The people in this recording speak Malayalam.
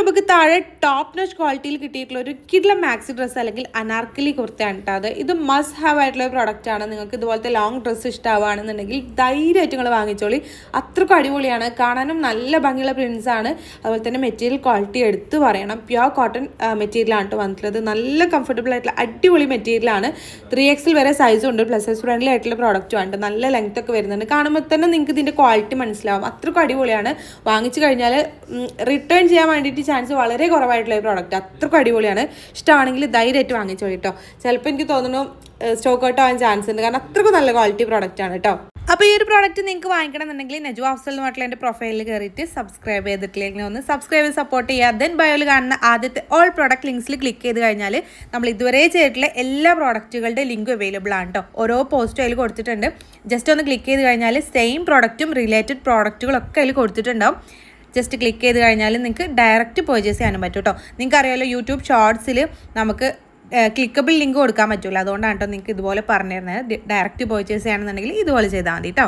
രൂപയ്ക്ക് താഴെ ടോപ്പ് നോച്ച് ക്വാളിറ്റിയിൽ കിട്ടിയിട്ടുള്ള ഒരു കിഡ്ലം മാക്സി ഡ്രസ്സ് അല്ലെങ്കിൽ അനാർക്കലി കുർത്തയാണ് കേട്ടോ. അത് ഇത് മസ്റ്റ് ഹാവ് ആയിട്ടുള്ള പ്രോഡക്റ്റ് ആണ്. നിങ്ങൾക്ക് ഇതുപോലത്തെ ലോങ് ഡ്രസ്സ് ഇഷ്ടമാവുകയാണെന്നുണ്ടെങ്കിൽ ധൈര്യമായിട്ട് നിങ്ങൾ വാങ്ങിച്ചോളി. അത്രക്കും അടിപൊളിയാണ്, കാണാനും നല്ല ഭംഗിയുള്ള പ്രിൻസ് ആണ്. അതുപോലെ തന്നെ മെറ്റീരിയൽ ക്വാളിറ്റി എടുത്ത് പറയണം. പ്യുവർ കോട്ടൺ മെറ്റീരിയലാണ് കേട്ടോ വന്നിട്ടുള്ളത്. നല്ല കംഫർട്ടബിൾ ആയിട്ടുള്ള അടിപൊളി മെറ്റീരിയലാണ്. 3XL വരെ സൈസും ഉണ്ട്. പ്ലസ് സൈസ് ഫ്രണ്ട്ലി ആയിട്ടുള്ള പ്രോഡക്റ്റും ആണ്. നല്ല ലെങ്ത് ഒക്കെ വരുന്നുണ്ട്. കാണുമ്പോൾ തന്നെ നിങ്ങൾക്ക് ഇതിൻ്റെ ക്വാളിറ്റി മനസ്സിലാവും. അത്രക്കും അടിപൊളിയാണ്. വാങ്ങിച്ചു കഴിഞ്ഞാൽ റിട്ടേൺ ചെയ്യാൻ വേണ്ടിയിട്ട് ചാൻസ് വളരെ കുറവായിട്ടുള്ള ഈ പ്രോഡക്റ്റ്. അത്രക്കും അടിപൊളിയാണ്. ഇഷ്ടമാണെങ്കിൽ ധൈര്യമായിട്ട് വാങ്ങിച്ചോളൂ കേട്ടോ. ചിലപ്പോൾ എനിക്ക് തോന്നുന്നു സ്റ്റോക്ക് ഔട്ട് ആവാൻ ചാൻസ് ഉണ്ട്, കാരണം അത്രക്കും നല്ല ക്വാളിറ്റി പ്രോഡക്റ്റ് ആണ് കേട്ടോ. അപ്പോൾ ഈ ഒരു പ്രോഡക്റ്റ് നിങ്ങൾക്ക് വാങ്ങിക്കണമെന്നുണ്ടെങ്കിൽ നജു അഫ്സൽ എന്ന് പറഞ്ഞിട്ടുള്ള എൻ്റെ പ്രൊഫൈലിൽ കയറിയിട്ട് സബ്സ്ക്രൈബ് ചെയ്തിട്ടില്ലെങ്കിൽ ഒന്ന് സബ്സ്ക്രൈബ് ചെയ്ത് സപ്പോർട്ട് ചെയ്യുക. ദെൻ ബയോയിൽ കാണുന്ന ആദ്യത്തെ ഓൾ പ്രോഡക്റ്റ് ലിങ്ക്സിൽ ക്ലിക്ക് ചെയ്ത് കഴിഞ്ഞാൽ നമ്മൾ ഇതുവരെ ചെയ്തിട്ടുള്ള എല്ലാ പ്രോഡക്റ്റുകളുടെ ലിങ്കും അവൈലബിൾ ആണ് കേട്ടോ. ഓരോ പോസ്റ്റും അതിൽ കൊടുത്തിട്ടുണ്ട്. ജസ്റ്റ് ഒന്ന് ക്ലിക്ക് ചെയ്ത് കഴിഞ്ഞാൽ സെയിം പ്രോഡക്റ്റും റിലേറ്റഡ് പ്രോഡക്റ്റുകളൊക്കെ അതിൽ കൊടുത്തിട്ടുണ്ടാവും. ജസ്റ്റ് ക്ലിക്ക് ചെയ്ത് കഴിഞ്ഞാൽ നിങ്ങൾക്ക് ഡയറക്റ്റ് പർച്ചേസ് ചെയ്യാനും പറ്റും കേട്ടോ. നിങ്ങൾക്ക് അറിയാമല്ലോ, യൂട്യൂബ് ഷോർട്സിൽ നമുക്ക് ക്ലിക്കബിൾ ലിങ്ക് കൊടുക്കാൻ പറ്റില്ല. അതുകൊണ്ടാണ് കേട്ടോ നിങ്ങൾക്ക് ഇതുപോലെ പറഞ്ഞു തരുന്നത്. ഡയറക്റ്റ് പർച്ചേസ് ചെയ്യുകയാണെന്നുണ്ടെങ്കിൽ ഇതുപോലെ ചെയ്താൽ മതി കേട്ടോ.